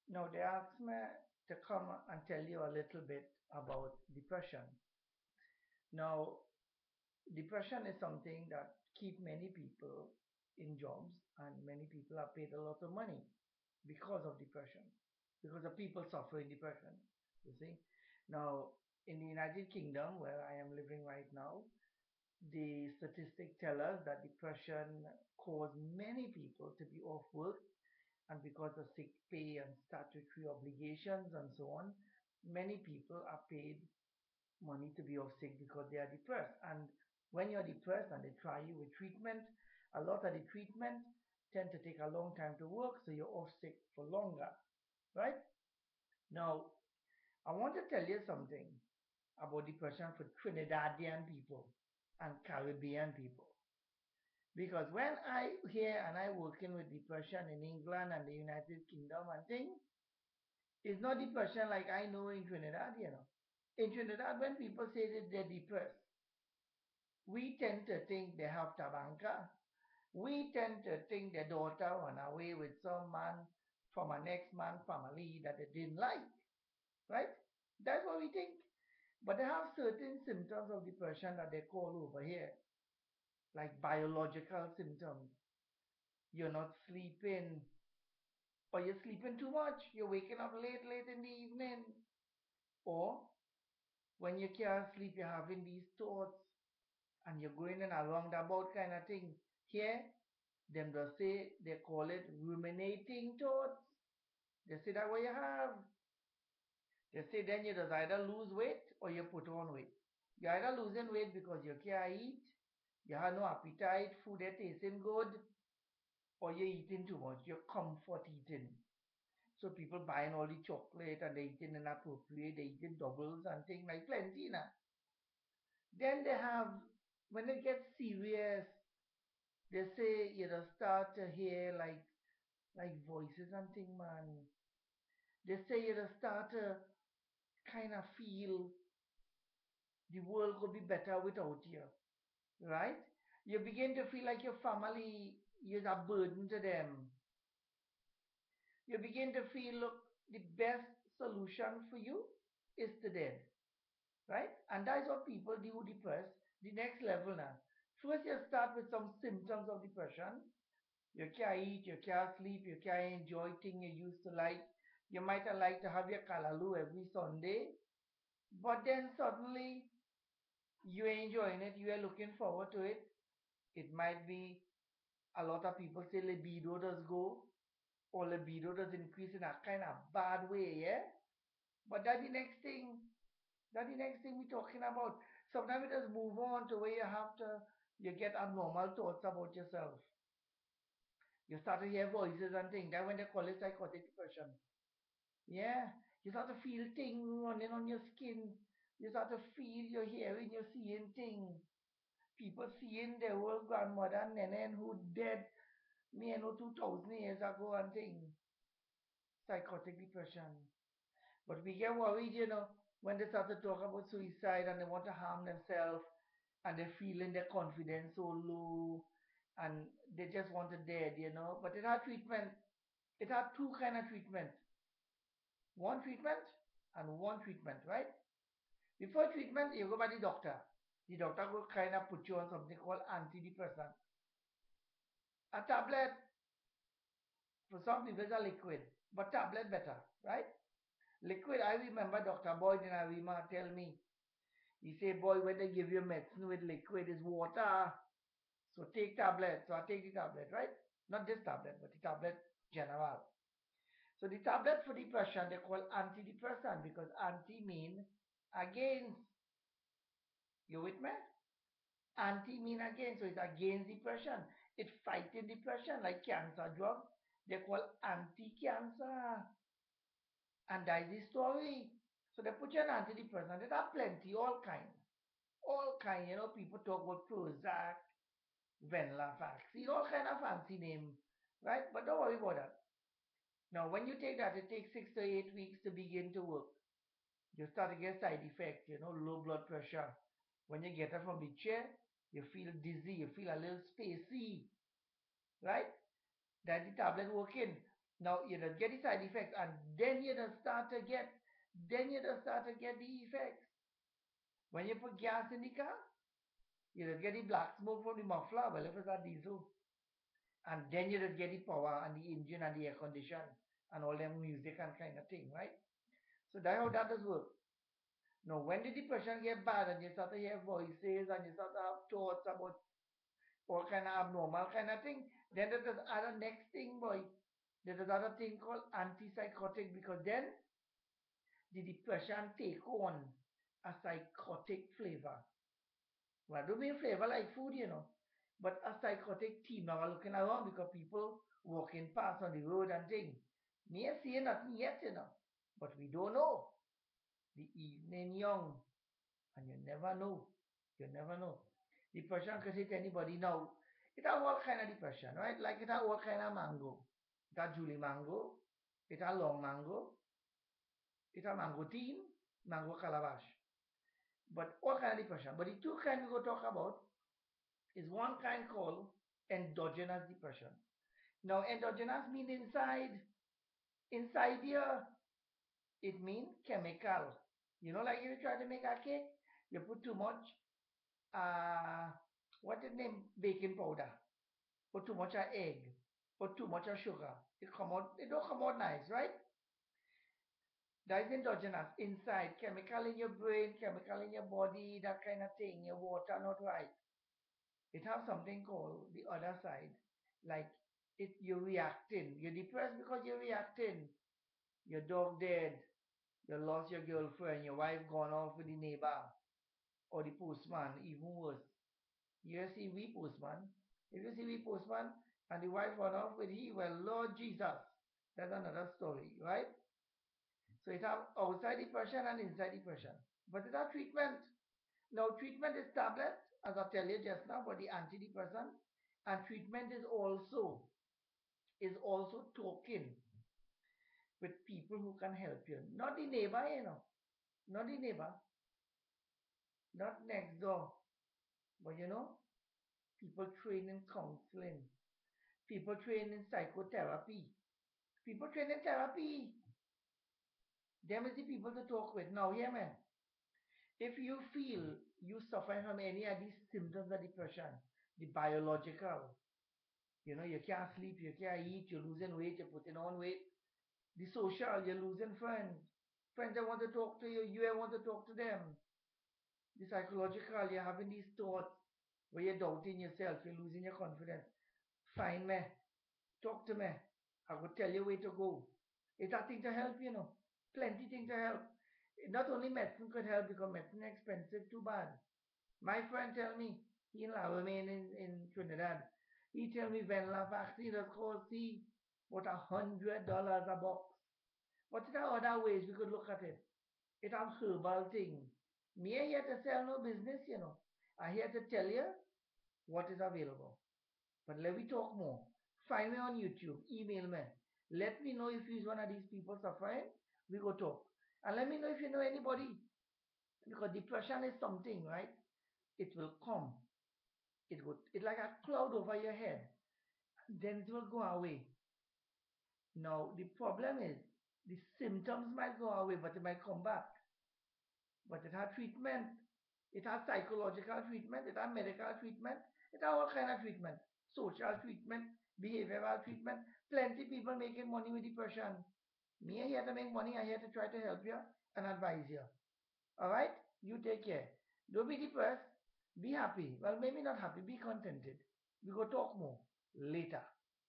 Now they asked me to come and tell you a little bit about depression. Now, depression is something that keep many people in jobs, and many people are paid a lot of money because of depression, because of people suffering depression. You see, now in the United Kingdom, where I am living right now, the statistics tell us that depression caused many people to be off work, and because of sick pay and statutory obligations and so on, many people are paid money to be off sick because they are depressed. And when you're depressed and they try you with treatment, a lot of the treatment tend to take a long time to work, so you're off sick for longer, right? Now, I want to tell you something about depression for Trinidadian people and Caribbean people. Because when I hear and I working with depression in England and the United Kingdom and things, it's not depression like I know in Trinidad. In Trinidad, when people say that they're depressed, we tend to think they have tabanka. We tend to think their daughter ran away with some man from a next man family that they didn't like, right? That's what we think. But they have certain symptoms of depression that they call over here, like biological symptoms. You're not sleeping, or you're sleeping too much. You're waking up late, late in the evening. Or when you can't sleep, you're having these thoughts and you're going in a roundabout kind of thing. Here, them just say they call it ruminating thoughts. They say that what you have. They say then you just either lose weight or you put on weight. You're either losing weight because you can't eat, you have no appetite, food that tasting good, or you're eating too much, you're comfort eating. So people buying all the chocolate and they eating inappropriate, they eating doubles and things like plenty now. Then they have, when it gets serious, they say you know start to hear like voices and thing, man. They say you know start to kind of feel the world could be better without you, right? You begin to feel like your family is a burden to them. You begin to feel, look, the best solution for you is to dead, right? And that's what people do who depressed. The next level now. First, you start with some symptoms of depression. You can't eat, you can't sleep, you can't enjoy things you used to like. You might have liked to have your kalalu every Sunday, but then suddenly you are enjoying it, you are looking forward to it. It might be a lot of people say libido does go, or libido does increase in a kind of bad way, yeah? But that's the next thing. That's the next thing we're talking about. Sometimes we just move on to where you have to, you get abnormal thoughts about yourself. You start to hear voices and things. That's when they call it psychotic depression. Yeah. You start to feel things running on your skin. You start to feel, you're hearing, you're seeing things. People seeing their old grandmother and nene who dead, me know 2000 years ago and things. Psychotic depression. But we get worried, when they start to talk about suicide and they want to harm themselves and they're feeling their confidence so low and they just want to dead. But it had treatment. It had two kind of treatment. One treatment and one treatment, right? Before treatment, you go by the doctor. The doctor will kind of put you on something called antidepressant. A tablet, for some people, is a liquid, but tablet better, right? Liquid, I remember Dr. Boyd in Arima tell me, he say, boy, when they give you medicine with liquid, is water. So take tablet. So I take the tablet, right? Not this tablet, but the tablet general. So the tablet for depression, they call antidepressant because anti mean against. You with me? Anti mean against. So it's against depression. It's fighting depression like cancer drug. They call anti-cancer. And that is the story. So they put you on antidepressant. There are plenty, all kind. All kind, people talk about Prozac, Venlafax, all kind of fancy name, right? But don't worry about that. Now, when you take that, it takes 6 to 8 weeks to begin to work. You start to get side effects, low blood pressure. When you get up from the chair, you feel dizzy, you feel a little spacey, right? That the tablet working. Now you just get the side effects, and then you just start to get, the effects. When you put gas in the car, you just get the black smoke from the muffler, well if it's a diesel, and then you just get the power and the engine and the air condition and all them music and kind of thing, right? So that's how that does work. Now, when the depression get bad and you start to hear voices and you start to have thoughts about all kind of abnormal kind of thing, then there's other next thing, boy. There's another thing called antipsychotic, because then the depression take on a psychotic flavor. Well, I don't mean flavor like food, but a psychotic theme. Now I'm looking around because people walking past on the road and thing. Me ain't seeing nothing yet, but we don't know. The evening young, and you never know. You never know. Depression can hit anybody now. It has all kind of depression, right? Like it has all kind of mango. It has Julie mango. It has long mango. It has mango teen, mango calabash. But all kind of depression. But the two kind we go talk about is one kind called endogenous depression. Now, endogenous means inside. Inside here, it means chemical. Like if you try to make a cake, you put too much, uh, what is the name? Baking powder. Put too much of egg. Put too much of sugar. It don't come out nice, right? That is endogenous, inside. Chemical in your brain, chemical in your body, that kind of thing. Your water not right. It has something called the other side. Like you're reacting. You're depressed because you're reacting. Your dog dead. You lost your girlfriend. Your wife gone off with the neighbor or the postman. Even worse. You see we postman. If you see we postman and the wife gone off with he, well, Lord Jesus, that's another story, right? So it have outside depression and inside depression. But it has treatment. Now treatment is tablet, as I tell you just now, for the antidepressant, and treatment is also talking with people who can help you. Not the neighbor, not the neighbor, not next door, but people trained in counseling, people trained in psychotherapy, people trained in therapy. Them is the people to talk with. Now, yeah, man. If you feel you suffer from any of these symptoms of depression, the biological, you can't sleep, you can't eat, you're losing weight, you're putting on weight. The social, you're losing friends. Friends that want to talk to you, you want to talk to them. The psychological, you're having these thoughts where you're doubting yourself, you're losing your confidence. Find me, talk to me. I will tell you where to go. It's a thing to help, Plenty things to help. Not only medicine could help because medicine is expensive too bad. My friend tell me, he in Lavermain in Trinidad, he tell me vanilla vaccine that cost see what $100 a box. But there are other ways we could look at it. It a herbal thing. Me ain't here to sell no business, I here to tell you what is available. But let me talk more. Find me on YouTube, email me. Let me know if you're one of these people suffering. We go talk. And let me know if you know anybody. Because depression is something, right? It will come. It's like a cloud over your head. Then it will go away. Now the problem is the symptoms might go away, but it might come back. But it has treatment. It has psychological treatment. It has medical treatment. It has all kind of treatment. Social treatment, behavioral treatment. Plenty people making money with depression. Me, I here to make money. I here to try to help you and advise you. All right? You take care. Don't be depressed. Be happy. Well, maybe not happy. Be contented. We go talk more later.